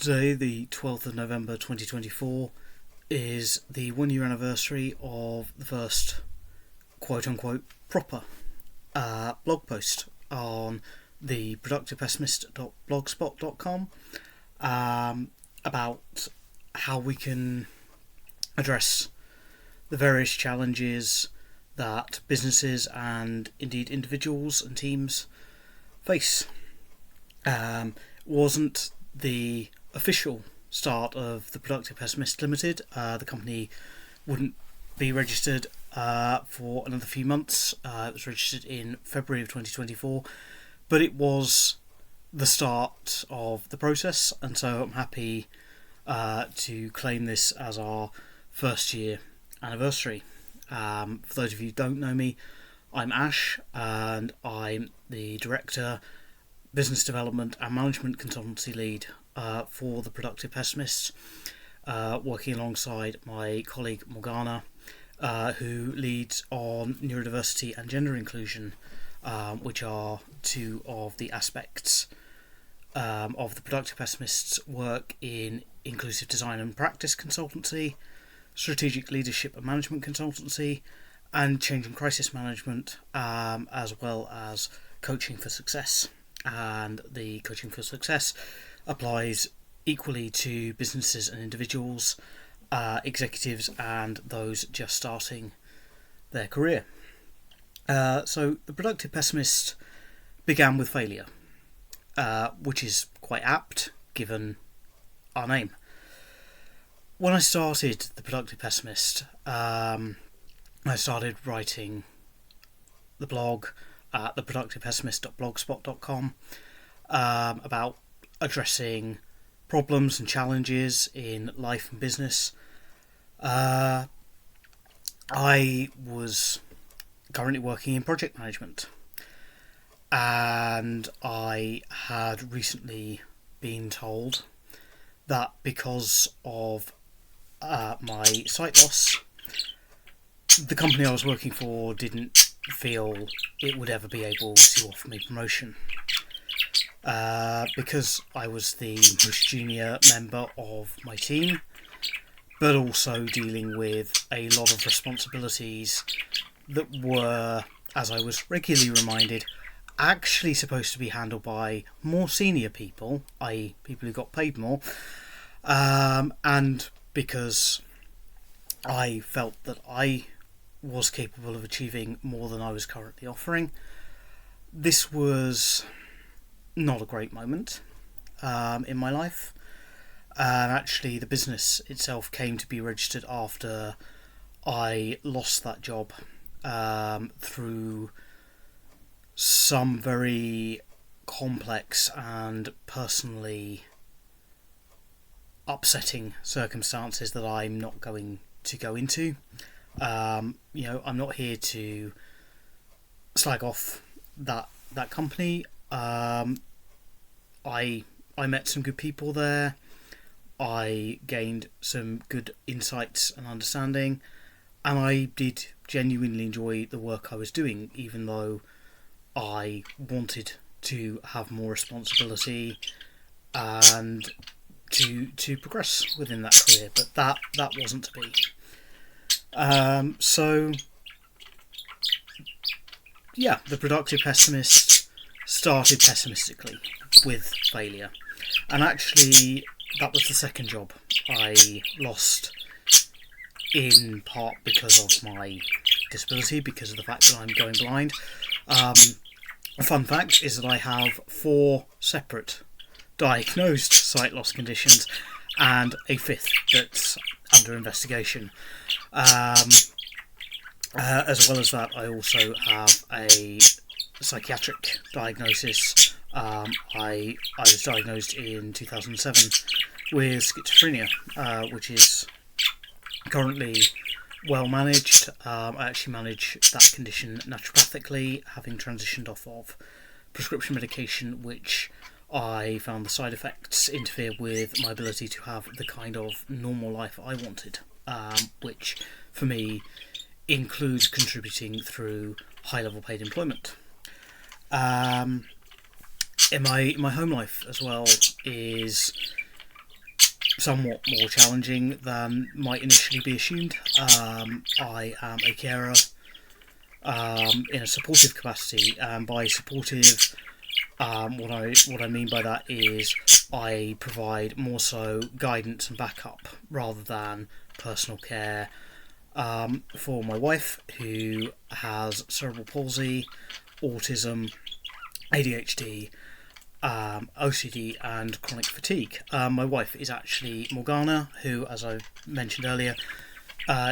Today, the 12th of November 2024, is the 1 year anniversary of the first quote-unquote proper blog post on the productivepessimist.blogspot.com about how we can address the various challenges that businesses and indeed individuals and teams face. Wasn't the official start of the Productive Pessimist Ltd. The company wouldn't be registered for another few months. It was registered in February of 2024, but it was the start of the process, and so I'm happy to claim this as our first year anniversary. For those of you who don't know me, I'm Ash, and I'm the Director, Business Development and Management Consultancy Lead for the Productive Pessimists, working alongside my colleague Morgana, who leads on neurodiversity and gender inclusion, which are two of the aspects of the Productive Pessimists' work in inclusive design and practice consultancy, strategic leadership and management consultancy, and change and crisis management, as well as coaching for success. And the coaching for success applies equally to businesses and individuals, executives and those just starting their career. So the Productive Pessimist began with failure, which is quite apt given our name. When I started the Productive Pessimist, I started writing the blog at theproductivepessimist.blogspot.com about addressing problems and challenges in life and business. I was currently working in project management, and I had recently been told that because of my sight loss, the company I was working for didn't feel it would ever be able to offer me promotion. Because I was the most junior member of my team, but also dealing with a lot of responsibilities that were, as I was regularly reminded, actually supposed to be handled by more senior people, i.e. people who got paid more, and because I felt that I was capable of achieving more than I was currently offering. This was not a great moment in my life. Actually, the business itself came to be registered after I lost that job through some very complex and personally upsetting circumstances that I'm not going to go into. I'm not here to slag off that company. I met some good people there. I gained some good insights and understanding, and I did genuinely enjoy the work I was doing, even though I wanted to have more responsibility and to progress within that career, but that wasn't to be. The Productive Pessimist started pessimistically with failure, and actually that was the second job I lost, in part because of my disability, because of the fact that I'm going blind. A fun fact is that I have 4 separate diagnosed sight loss conditions and a 5th that's under investigation. As well as that, I also have a psychiatric diagnosis. I was diagnosed in 2007 with schizophrenia, which is currently well managed. I actually manage that condition naturopathically, having transitioned off of prescription medication, which I found the side effects interfere with my ability to have the kind of normal life I wanted, which for me includes contributing through high-level paid employment. In my home life as well is somewhat more challenging than might initially be assumed. I am a carer in a supportive capacity, and by supportive, what I mean by that is I provide more so guidance and backup rather than personal care for my wife, who has cerebral palsy, autism, ADHD, OCD and chronic fatigue. My wife is actually Morgana, who, as I mentioned earlier,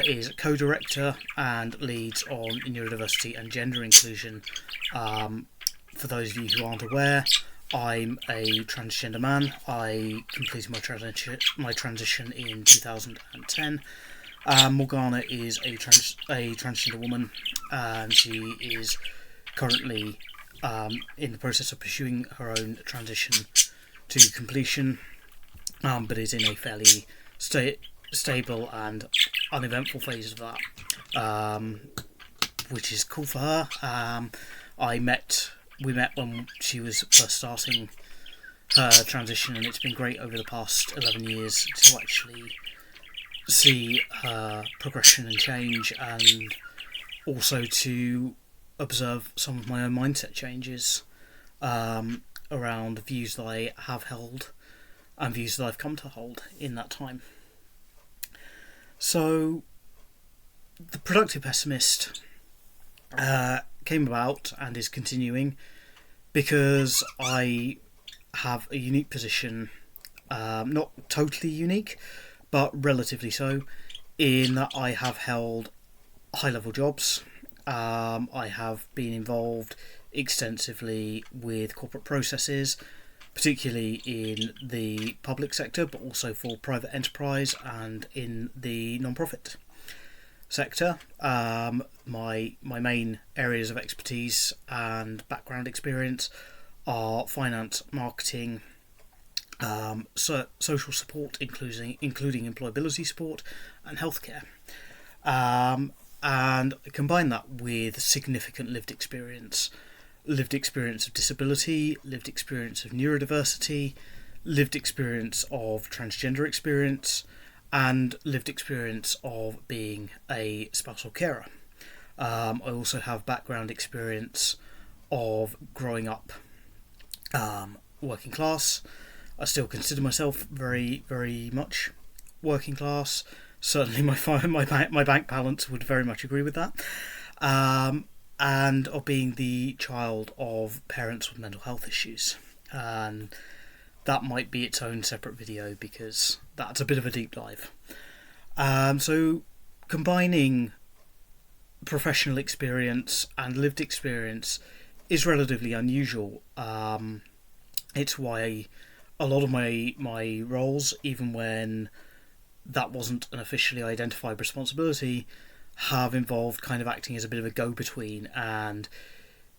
is co-director and leads on neurodiversity and gender inclusion. For those of you who aren't aware, I'm a transgender man. I completed my transition in 2010. Morgana is a transgender woman, and she is currently in the process of pursuing her own transition to completion, but is in a fairly stable and uneventful phase of that, which is cool for her. We met when she was first starting her transition, and it's been great over the past 11 years to actually see her progression and change, and also to observe some of my own mindset changes around views that I have held and views that I've come to hold in that time. So, the Productive Pessimist came about and is continuing because I have a unique position, not totally unique, but relatively so, in that I have held high-level jobs. I have been involved extensively with corporate processes, particularly in the public sector, but also for private enterprise and in the non-profit sector. My main areas of expertise and background experience are finance, marketing, social support, including employability support, and healthcare. And combine that with significant lived experience of disability, lived experience of neurodiversity, lived experience of transgender experience, and lived experience of being a spousal carer. I also have background experience of growing up working class. I still consider myself very, very much working class. Certainly my bank balance would very much agree with that. And of being the child of parents with mental health issues. And that might be its own separate video because that's a bit of a deep dive. So combining professional experience and lived experience is relatively unusual. It's why a lot of my roles, even when that wasn't an officially identified responsibility, have involved kind of acting as a bit of a go-between and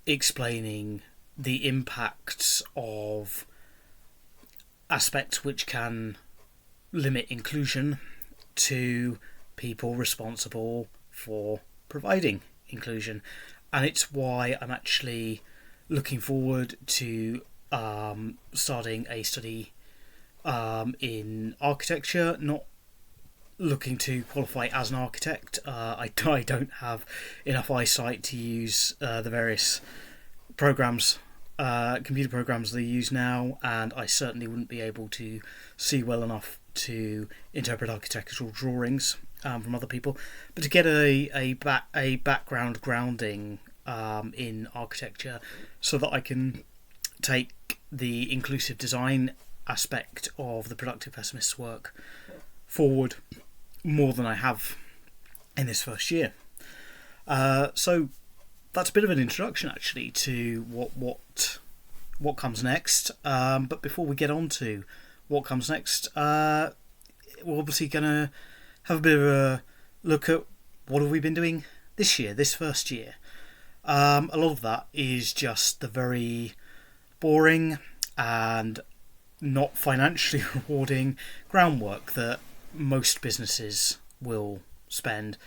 explaining the impacts of aspects which can limit inclusion to people responsible for providing inclusion. And it's why I'm actually looking forward to starting a study in architecture, not looking to qualify as an architect. I don't have enough eyesight to use the various programs, computer programs they use now, and I certainly wouldn't be able to see well enough to interpret architectural drawings from other people. But to get a background grounding in architecture, so that I can take the inclusive design aspect of the Productive Pessimist's work forward more than I have in this first year. So that's a bit of an introduction actually to what comes next. But before we get on to what comes next, we're obviously going to have a bit of a look at what have we been doing this year, this first year. A lot of that is just the very boring and not financially rewarding groundwork that most businesses will spend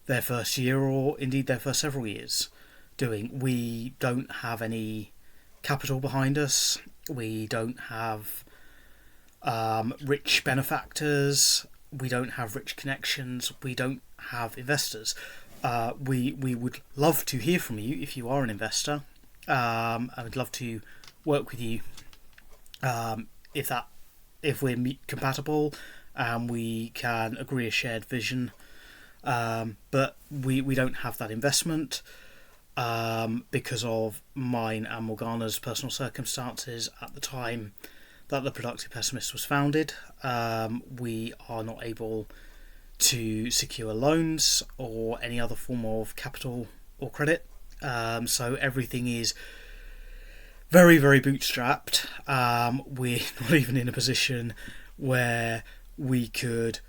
their first year, or indeed their first several years, doing. We don't have any capital behind us. We don't have rich benefactors. We don't have rich connections. We don't have investors. We would love to hear from you if you are an investor. I would love to work with you if we're compatible and we can agree a shared vision. But we don't have that investment because of mine and Morgana's personal circumstances at the time that the Productive Pessimist was founded. We are not able to secure loans or any other form of capital or credit. So everything is very, very bootstrapped. We're not even in a position where we could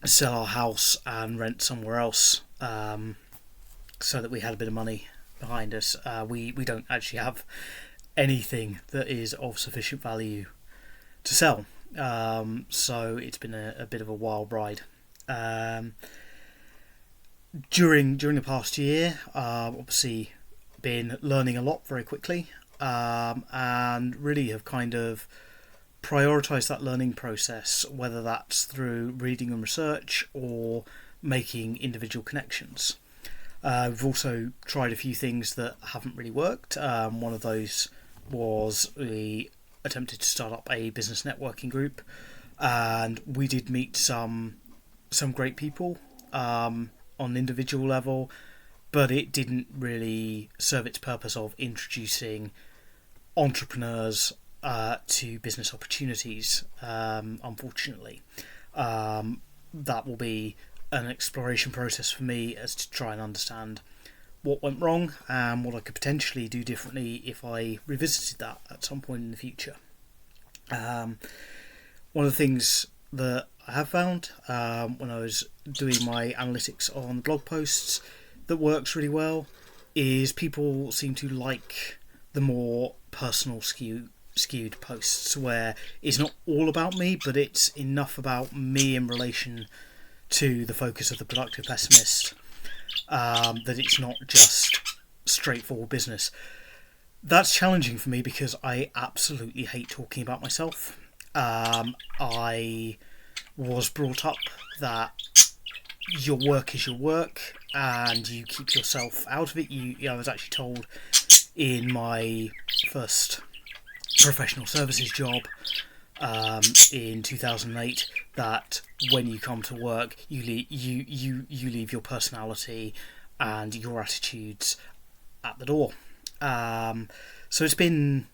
sell our house and rent somewhere else so that we had a bit of money behind us. We don't actually have anything that is of sufficient value to sell. So it's been a bit of a wild ride. During the past year, obviously been learning a lot very quickly, and really have kind of prioritised that learning process, whether that's through reading and research or making individual connections. We've also tried a few things that haven't really worked. One of those was we attempted to start up a business networking group, and we did meet some great people on an individual level, but it didn't really serve its purpose of introducing entrepreneurs to business opportunities, unfortunately. That will be an exploration process for me as to try and understand what went wrong and what I could potentially do differently if I revisited that at some point in the future. One of the things that I have found when I was doing my analytics on blog posts that works really well is people seem to like the more personal skewed posts where it's not all about me, but it's enough about me in relation to the focus of the Productive Pessimist, that it's not just straightforward business. That's challenging for me because I absolutely hate talking about myself. I was brought up that your work is your work and you keep yourself out of it. I was actually told in my first professional services job in 2008 that when you come to work you leave your personality and your attitudes at the door. So it's been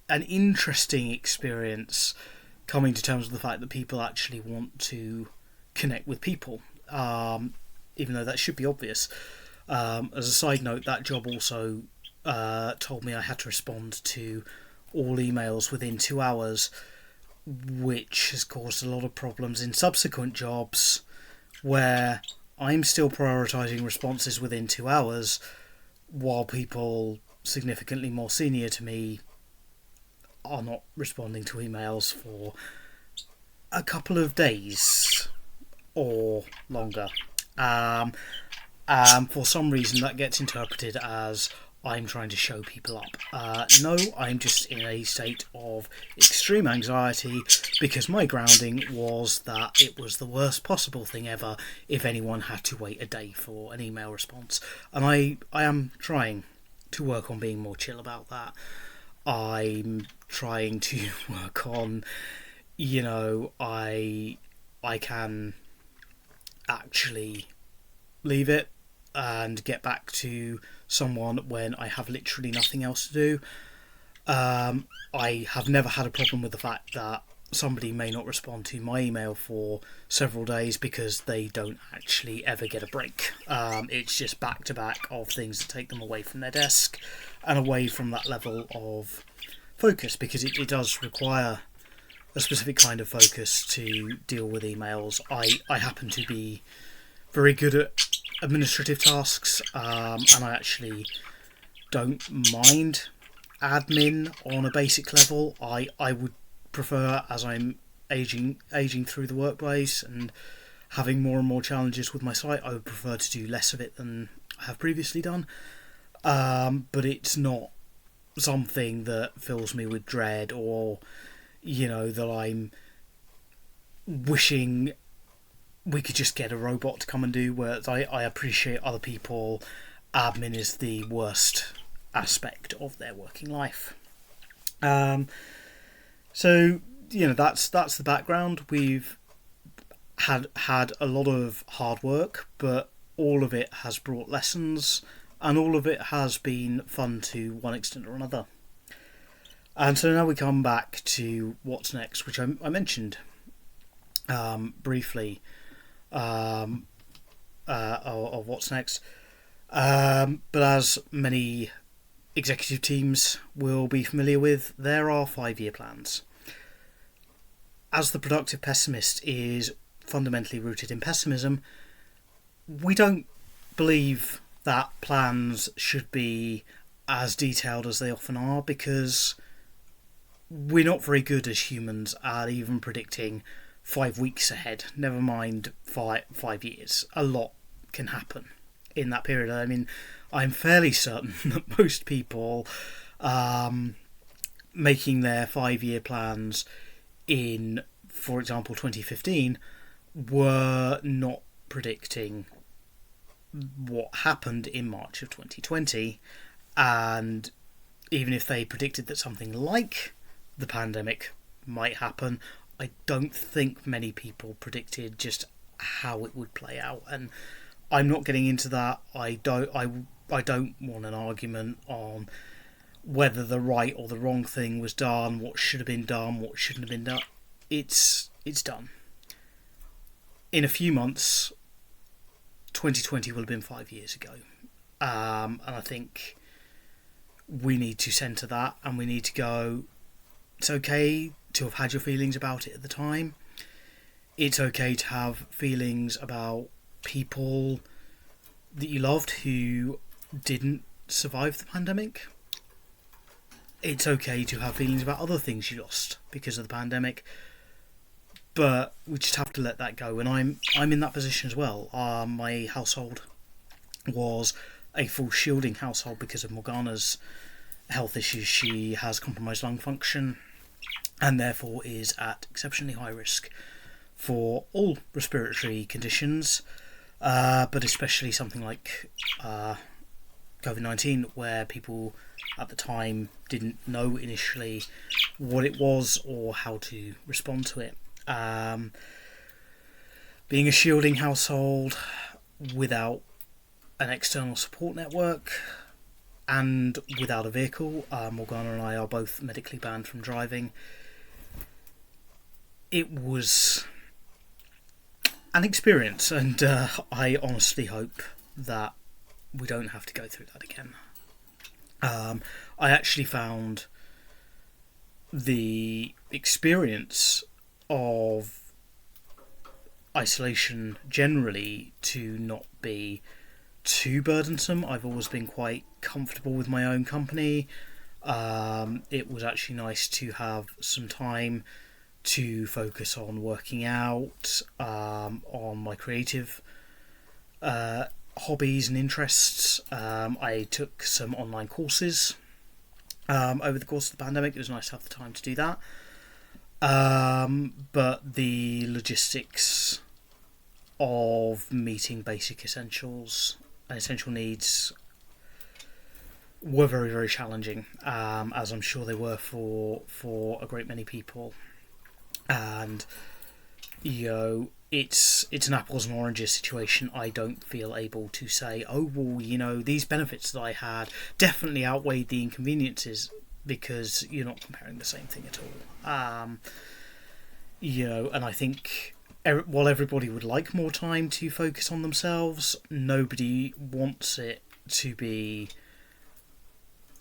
an interesting experience coming to terms with the fact that people actually want to connect with people, even though that should be obvious. As a side note, that job also told me I had to respond to all emails within 2 hours, which has caused a lot of problems in subsequent jobs where I'm still prioritising responses within 2 hours while people significantly more senior to me are not responding to emails for a couple of days or longer. For some reason that gets interpreted as I'm trying to show people up. No, I'm just in a state of extreme anxiety because my grounding was that it was the worst possible thing ever if anyone had to wait a day for an email response. And I am trying to work on being more chill about that. I'm trying to work on, I can actually leave it and get back to someone when I have literally nothing else to do. I have never had a problem with the fact that somebody may not respond to my email for several days because they don't actually ever get a break. It's just back to back of things that take them away from their desk and away from that level of focus, because it does require a specific kind of focus to deal with emails. I happen to be very good at administrative tasks, and I actually don't mind admin on a basic level. I would prefer, as I'm aging through the workplace and having more and more challenges with my site, I would prefer to do less of it than I have previously done. But it's not something that fills me with dread or that I'm wishing we could just get a robot to come and do. Whereas I appreciate other people, admin is the worst aspect of their working life. So that's the background. We've had a lot of hard work, but all of it has brought lessons, and all of it has been fun to one extent or another. And so now we come back to what's next, which I mentioned briefly of what's next. But as many executive teams will be familiar with, there are 5-year plans. As the Productive Pessimist is fundamentally rooted in pessimism, we don't believe that plans should be as detailed as they often are, because we're not very good as humans at even predicting 5 weeks ahead, never mind 5 years. A lot can happen in that period. I mean, I'm fairly certain that most people making their 5-year plans in, for example, 2015 were not predicting what happened in March of 2020, and even if they predicted that something like the pandemic might happen, I don't think many people predicted just how it would play out. And I'm not getting into that. I don't want an argument on whether the right or the wrong thing was done, what should have been done, what shouldn't have been done. It's done. In a few months, 2020 will have been 5 years ago. And I think we need to centre that, and we need to go, it's okay to have had your feelings about it at the time. It's okay to have feelings about people that you loved who didn't survive the pandemic. It's okay to have feelings about other things you lost because of the pandemic. But we just have to let that go, and I'm in that position as well. My household was a full shielding household because of Morgana's health issues. She has compromised lung function, and therefore is at exceptionally high risk for all respiratory conditions, but especially something like COVID-19, where people at the time didn't know initially what it was or how to respond to it. Being a shielding household without an external support network and without a vehicle, Morgana and I are both medically banned from driving. It was an experience, and I honestly hope that we don't have to go through that again. I actually found the experience of isolation generally to not be too burdensome. I've always been quite comfortable with my own company. It was actually nice to have some time to focus on working out, on my creative hobbies and interests. I took some online courses over the course of the pandemic. It was nice to have the time to do that. But the logistics of meeting basic essentials and essential needs were very, very challenging, as I'm sure they were for a great many people. And it's an apples and oranges situation. I don't feel able to say, oh well, these benefits that I had definitely outweighed the inconveniences, because you're not comparing the same thing at all. And I think while everybody would like more time to focus on themselves, nobody wants it to be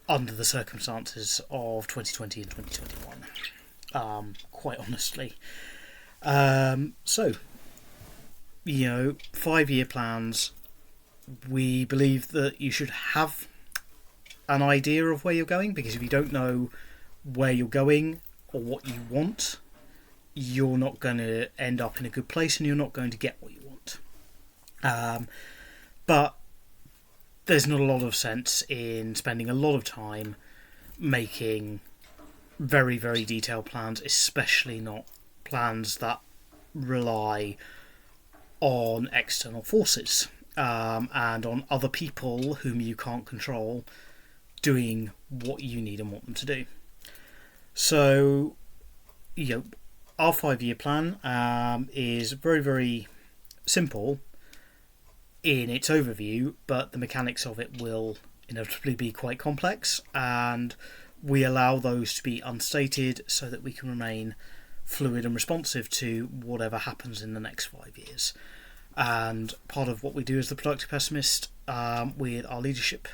under the circumstances of 2020 and 2021. Quite honestly. So, 5-year plans. We believe that you should have an idea of where you're going, because if you don't know where you're going or what you want, you're not going to end up in a good place, and you're not going to get what you want. But there's not a lot of sense in spending a lot of time making very, very detailed plans, especially not plans that rely on external forces and on other people whom you can't control doing what you need and want them to do. So, our 5-year plan is very, very simple in its overview, but the mechanics of it will inevitably be quite complex, and we allow those to be unstated so that we can remain fluid and responsive to whatever happens in the next 5 years. And part of what we do as the Productive Pessimist with our leadership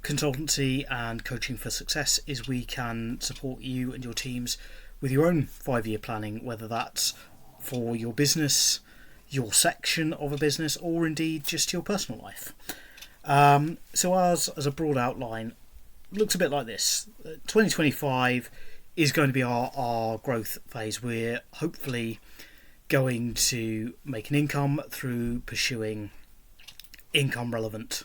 consultancy and coaching for success is we can support you and your teams with your own 5-year planning, whether that's for your business, your section of a business, or indeed just your personal life. So ours, as a broad outline, looks a bit like this. 2025 is going to be our growth phase. We're hopefully going to make an income through pursuing income-relevant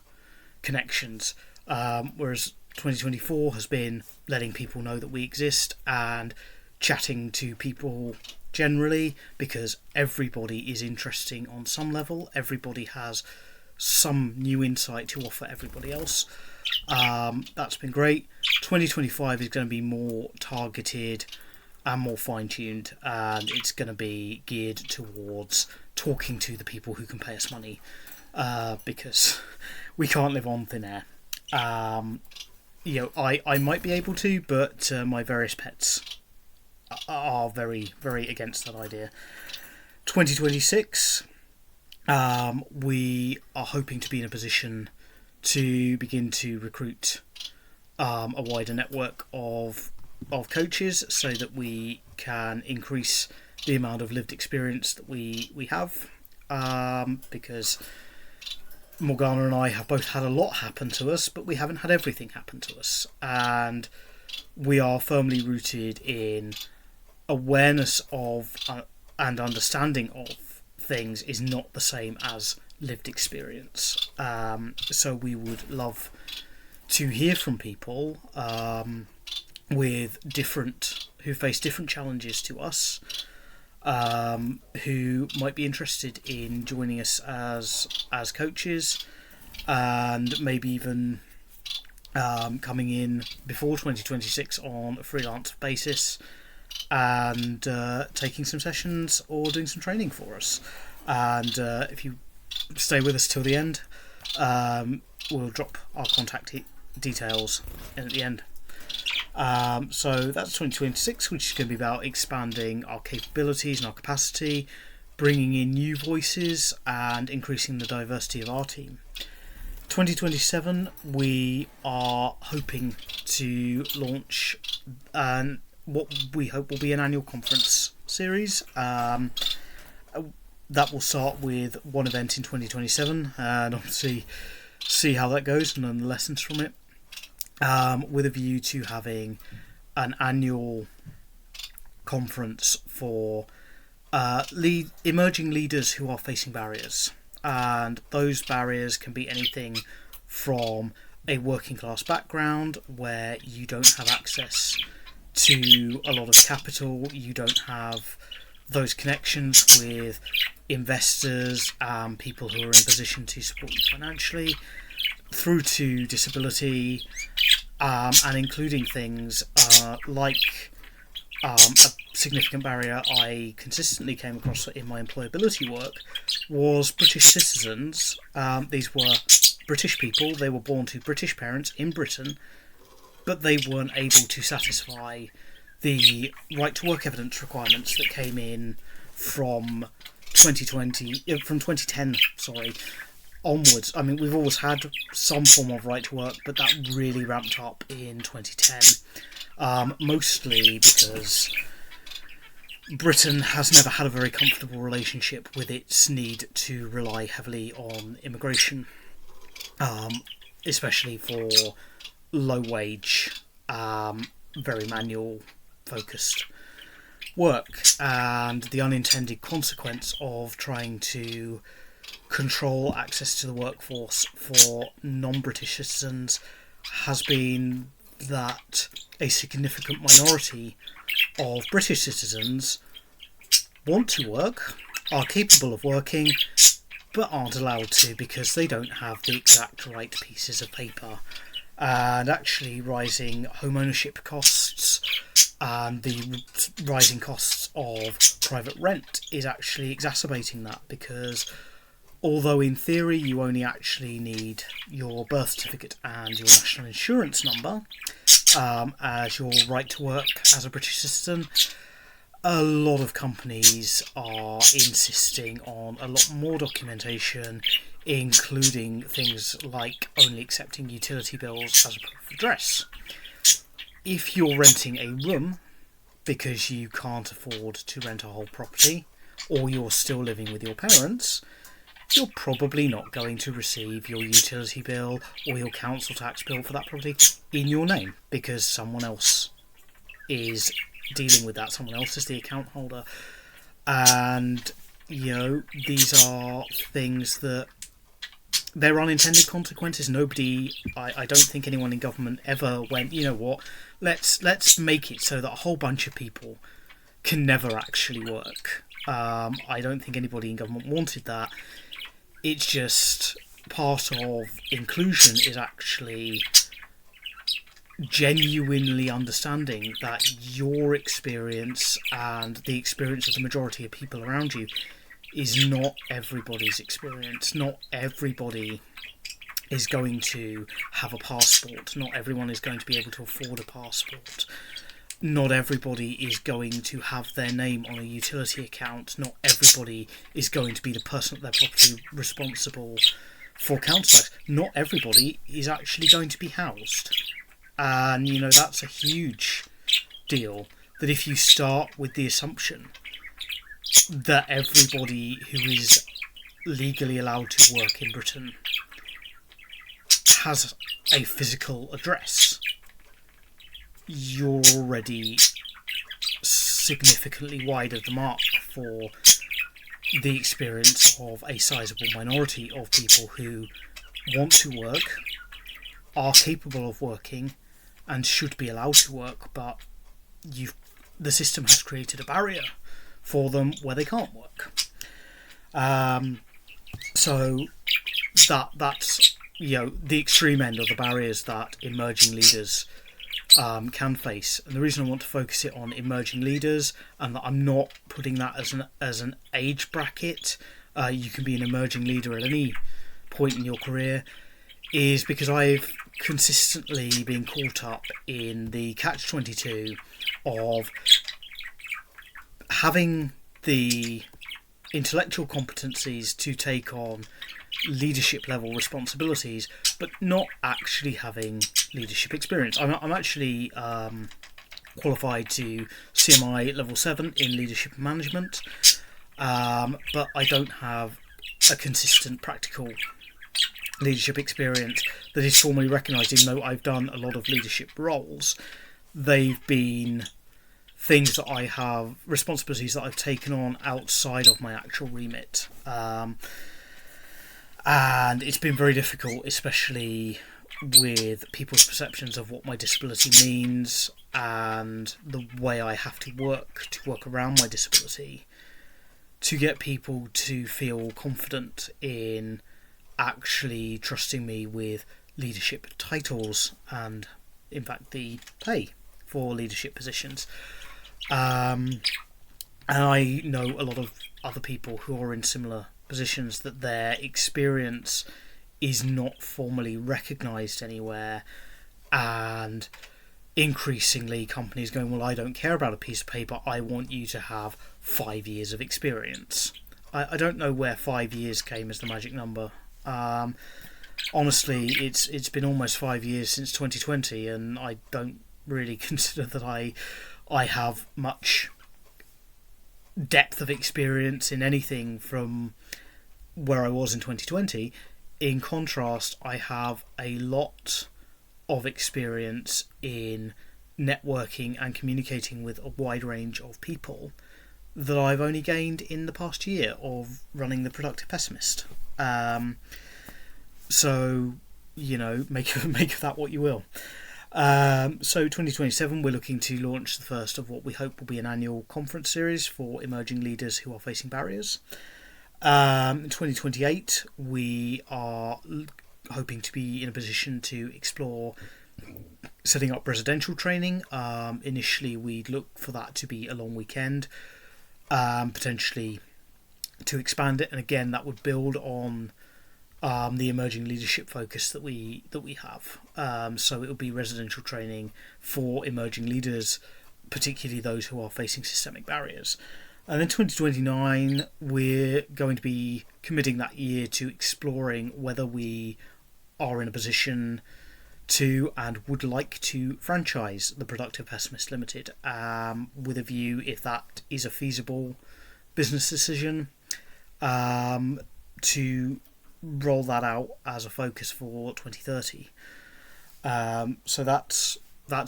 connections, whereas 2024 has been letting people know that we exist and chatting to people generally, because everybody is interesting on some level. Everybody has some new insight to offer everybody else. That's been great. 2025 is going to be more targeted and more fine-tuned, and it's going to be geared towards talking to the people who can pay us money, because we can't live on thin air. I might be able to, but my various pets are very, very against that idea. 2026, we are hoping to be in a position to begin to recruit a wider network of coaches so that we can increase the amount of lived experience that we have, because Morgana and I have both had a lot happen to us, but we haven't had everything happen to us, and we are firmly rooted in awareness of and understanding of things is not the same as lived experience. So we would love to hear from people who face different challenges to us, who might be interested in joining us as coaches, and maybe even coming in before 2026 on a freelance basis and taking some sessions or doing some training for us. And if you stay with us till the end, we'll drop our contact details in at the end. So that's 2026, which is going to be about expanding our capabilities and our capacity, bringing in new voices and increasing the diversity of our team. 2027, we are hoping to launch what we hope will be an annual conference series. That will start with one event in 2027 and obviously see how that goes and learn the lessons from it, with a view to having an annual conference for emerging leaders who are facing barriers. And those barriers can be anything from a working class background where you don't have access to a lot of capital, you don't have those connections with investors and people who are in a position to support you financially, through to disability, and including things like a significant barrier I consistently came across in my employability work was British citizens. These were British people, they were born to British parents in Britain, but they weren't able to satisfy the right to work evidence requirements that came in from 2010 onwards. I mean, we've always had some form of right to work, but that really ramped up in 2010, mostly because Britain has never had a very comfortable relationship with its need to rely heavily on immigration, especially for low wage, very manual focused work, and the unintended consequence of trying to control access to the workforce for non-British citizens has been that a significant minority of British citizens want to work, are capable of working, but aren't allowed to because they don't have the exact right pieces of paper. And actually rising home ownership costs and the rising costs of private rent is actually exacerbating that, because although in theory you only actually need your birth certificate and your national insurance number as your right to work as a British citizen, a lot of companies are insisting on a lot more documentation, including things like only accepting utility bills as a proof of address. If you're renting a room because you can't afford to rent a whole property, or you're still living with your parents, you're probably not going to receive your utility bill or your council tax bill for that property in your name, because someone else is dealing with that, someone else is the account holder. And, these are things that they're unintended consequences. I don't think anyone in government ever went, you know what, let's make it so that a whole bunch of people can never actually work. I don't think anybody in government wanted that. It's just part of inclusion is actually genuinely understanding that your experience and the experience of the majority of people around you is not everybody's experience. Not everybody is going to have a passport. Not everyone is going to be able to afford a passport. Not everybody is going to have their name on a utility account. Not everybody is going to be the person at their property responsible for council tax. Not everybody is actually going to be housed. And, that's a huge deal. That if you start with the assumption that everybody who is legally allowed to work in Britain has a physical address, you're already significantly wide of the mark for the experience of a sizable minority of people who want to work, are capable of working, and should be allowed to work, but the system has created a barrier for them where they can't work. So that's the extreme end of the barriers that emerging leaders can face. And the reason I want to focus it on emerging leaders, and that I'm not putting that as an age bracket, you can be an emerging leader at any point in your career, is because I've consistently been caught up in the catch-22 of having the intellectual competencies to take on leadership level responsibilities, but not actually having leadership experience. I'm actually qualified to CMI level 7 in leadership and management, but I don't have a consistent practical leadership experience that is formally recognised. Even though I've done a lot of leadership roles, they've been things that I have, responsibilities that I've taken on outside of my actual remit. And it's been very difficult, especially with people's perceptions of what my disability means and the way I have to work around my disability, to get people to feel confident in actually trusting me with leadership titles and, in fact, the pay for leadership positions. And I know a lot of other people who are in similar positions that their experience is not formally recognised anywhere, and increasingly companies going, well, I don't care about a piece of paper, I want you to have 5 years of experience. I don't know where 5 years came as the magic number. Honestly, it's been almost 5 years since 2020, and I don't really consider that I have much depth of experience in anything from where I was in 2020. In contrast, I have a lot of experience in networking and communicating with a wide range of people that I've only gained in the past year of running the Productive Pessimist. So, make of that what you will. So 2027, we're looking to launch the first of what we hope will be an annual conference series for emerging leaders who are facing barriers. In 2028, we are hoping to be in a position to explore setting up residential training. Initially, we'd look for that to be a long weekend, potentially to expand it, and again, that would build on the emerging leadership focus that we have. So it will be residential training for emerging leaders, particularly those who are facing systemic barriers. And then 2029, we're going to be committing that year to exploring whether we are in a position to and would like to franchise the Productive Pessimist Limited, with a view, if that is a feasible business decision, to roll that out as a focus for 2030. So that's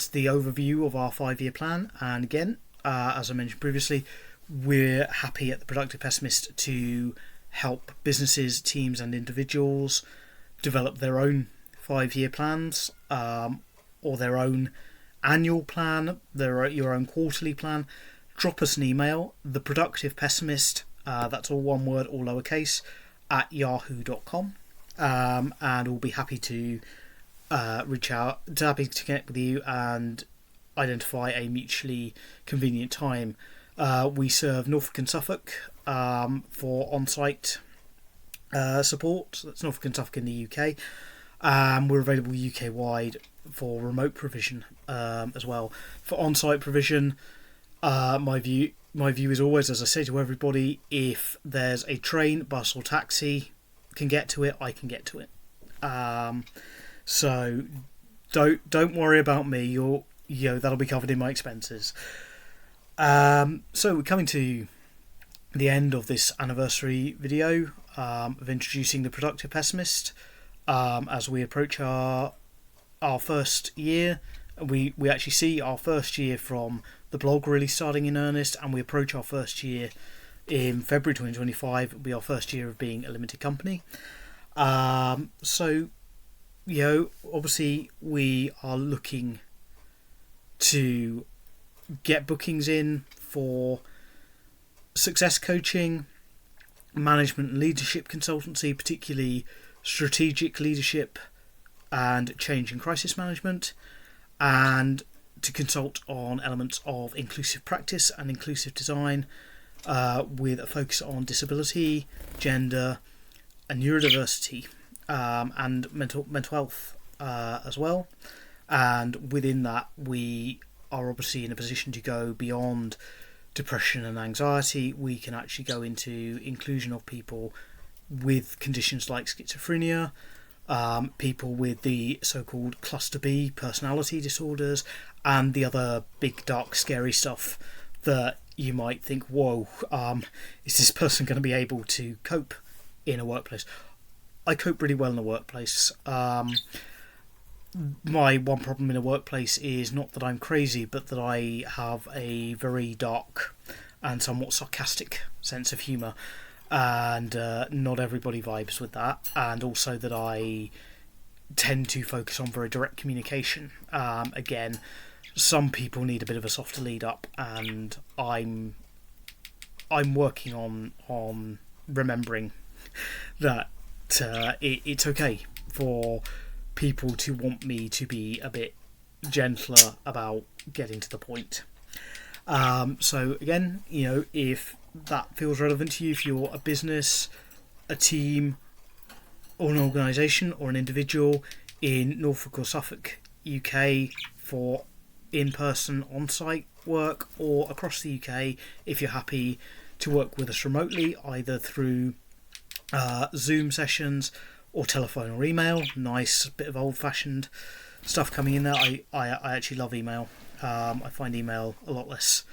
the overview of our 5-year plan. And again, as I mentioned previously, we're happy at the Productive Pessimist to help businesses, teams and individuals develop their own 5-year plans, or their own annual plan, your own quarterly plan. Drop us an email, theproductivepessimist, that's all one word, all lowercase, at yahoo.com, and we'll be happy to reach out, happy to connect with you and identify a mutually convenient time. We serve Norfolk and Suffolk for on-site support. That's Norfolk and Suffolk in the UK. We're available UK-wide for remote provision as well. For on-site provision, my view is always, as I say to everybody, if there's a train, bus or taxi can get to it, I can get to it. So don't worry about me. That'll be covered in my expenses. So we're coming to the end of this anniversary video of introducing the Productive Pessimist. As we approach our first year, we actually see our first year from the blog really starting in earnest, and we approach our first year in February 2025. It'll be our first year of being a limited company. So obviously we are looking to get bookings in for success coaching, management and leadership consultancy, particularly strategic leadership and change and crisis management, and to consult on elements of inclusive practice and inclusive design, with a focus on disability, gender and neurodiversity, and mental health as well. And within that, we are obviously in a position to go beyond depression and anxiety. We can actually go into inclusion of people with conditions like schizophrenia, people with the so-called cluster B personality disorders, and the other big, dark, scary stuff that you might think, whoa, is this person going to be able to cope in a workplace? I cope really well in a workplace. My one problem in a workplace is not that I'm crazy, but that I have a very dark and somewhat sarcastic sense of humour, and not everybody vibes with that, and also that I tend to focus on very direct communication. Again, some people need a bit of a softer lead up, and I'm working on remembering that it's okay for people to want me to be a bit gentler about getting to the point. So again, if that feels relevant to you, if you're a business, a team, or an organisation, or an individual in Norfolk or Suffolk, UK, for in-person on-site work, or across the UK, if you're happy to work with us remotely, either through Zoom sessions or telephone or email. Nice bit of old-fashioned stuff coming in there. I actually love email. I find email a lot less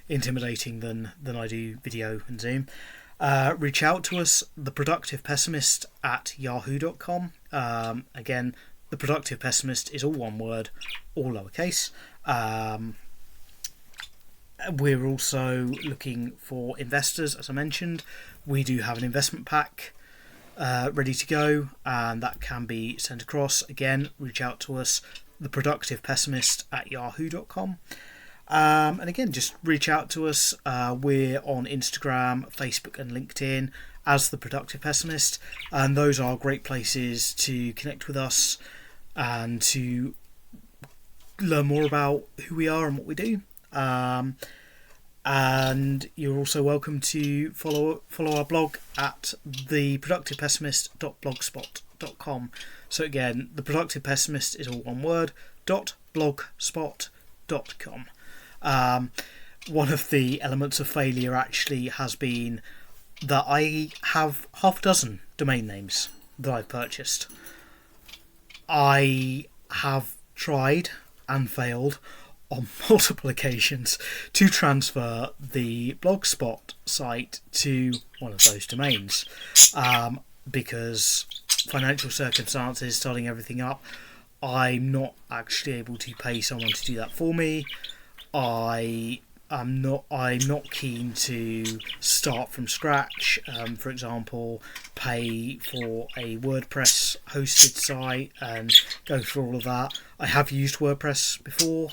intimidating than I do video and Zoom. Reach out to us, theproductivepessimist at yahoo.com. Again, the Productive Pessimist is all one word, all lowercase. We're also looking for investors, as I mentioned. We do have an investment pack ready to go, and that can be sent across. Again, reach out to us, theproductivepessimist@yahoo.com. And again, just reach out to us. We're on Instagram, Facebook and LinkedIn as The Productive Pessimist, and those are great places to connect with us and to learn more about who we are and what we do. And you're also welcome to follow our blog at theproductivepessimist.blogspot.com. So again, The Productive Pessimist is all one word, .blogspot.com. One of the elements of failure actually has been that I have half a dozen domain names that I've purchased. I have tried and failed on multiple occasions to transfer the Blogspot site to one of those domains, because financial circumstances starting everything up, I'm not actually able to pay someone to do that for me. I'm not keen to start from scratch. For example, pay for a WordPress hosted site and go through all of that. I have used WordPress before.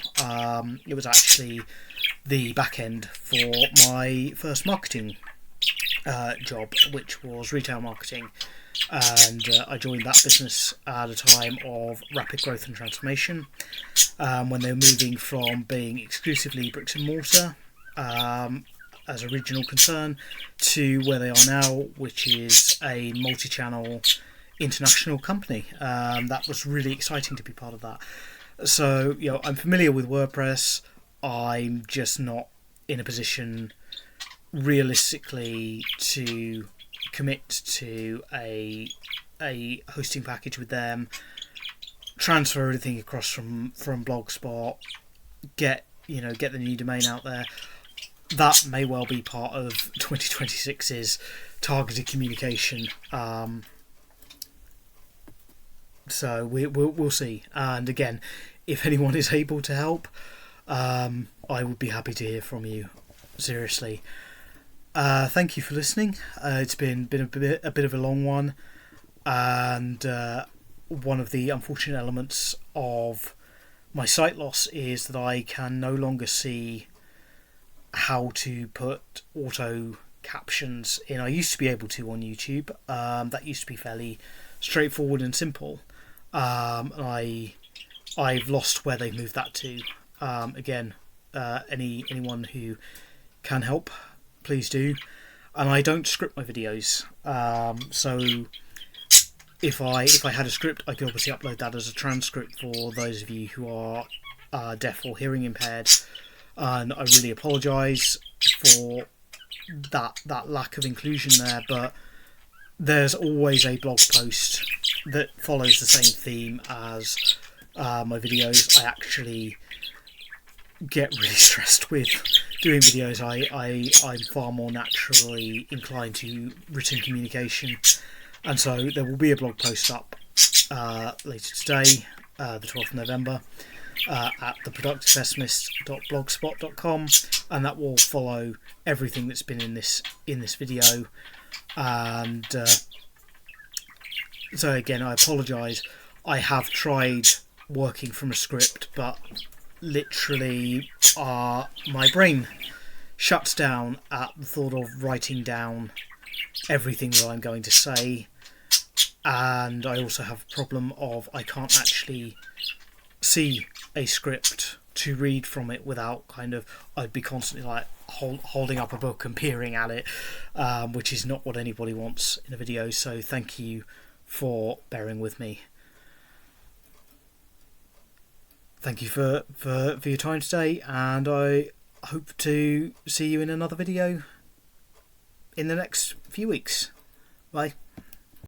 It was actually the back end for my first marketing job, which was retail marketing, and I joined that business at a time of rapid growth and transformation, when they were moving from being exclusively bricks and mortar as a regional concern to where they are now, which is a multi-channel international company. That was really exciting to be part of that. So, I'm familiar with WordPress. I'm just not in a position realistically to commit to a hosting package with them, transfer everything across from Blogspot, get the new domain out there. That may well be part of 2026's targeted communication. So we'll see. And again, if anyone is able to help, I would be happy to hear from you. Seriously. Thank you for listening. It's been a bit of a long one, and one of the unfortunate elements of my sight loss is that I can no longer see how to put auto captions in. I used to be able to on YouTube. That used to be fairly straightforward and simple. I've lost where they've moved that to. Again, anyone who can help, please do. And I don't script my videos, so if I had a script, I could obviously upload that as a transcript for those of you who are deaf or hearing impaired. And I really apologise for that lack of inclusion there, but there's always a blog post that follows the same theme as my videos. I actually get really stressed with doing videos. I'm far more naturally inclined to written communication, and so there will be a blog post up later today, the 12th of November, at theproductivepessimist.blogspot.com, and that will follow everything that's been in this video. And so again, I apologise. I have tried working from a script, but literally my brain shuts down at the thought of writing down everything that I'm going to say, and I also have a problem of I can't actually see a script to read from it without I'd be constantly like holding up a book and peering at it, which is not what anybody wants in a video. So thank you for bearing with me. Thank you for your time today, and I hope to see you in another video in the next few weeks. Bye.